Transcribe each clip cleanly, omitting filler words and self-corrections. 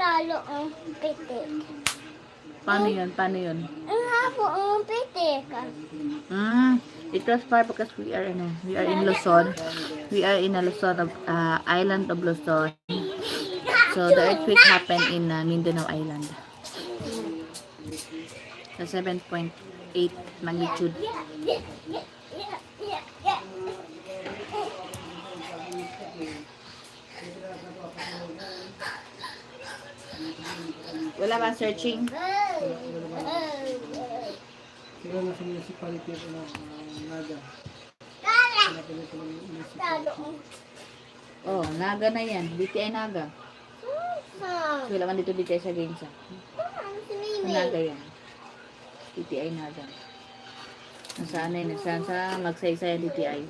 talo ang pitik. Paano yun? Paano yun? Ang habo ang pitik. It was far because we are in Luzon. We are in a Luzon of island of Luzon. So the earthquake happened in Mindanao Island. So 7.8 magnitude. Wala ba searching? Sila na sa municipality ng Naga. Oh, Naga na yan. DTI Naga. Wala man dito DTI sa Gensa. Naga yan. DTI Naga. Nasaan na yun? Nasaan sa magsaysay ang DTI?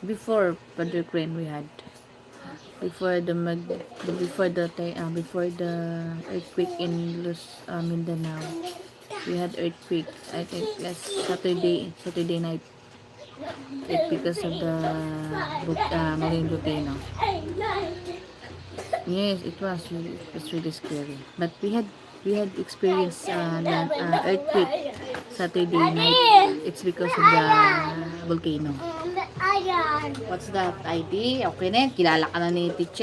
Before Padre Crane we had before the earthquake in Mindanao, we had earthquake. I think last Saturday night. It because of the marine volcano. Yes, it was really scary. But we had experienced earthquake Saturday night. It's because of the volcano. Ayan. What's that, ID? Okay na, kilala ka na ni teacher.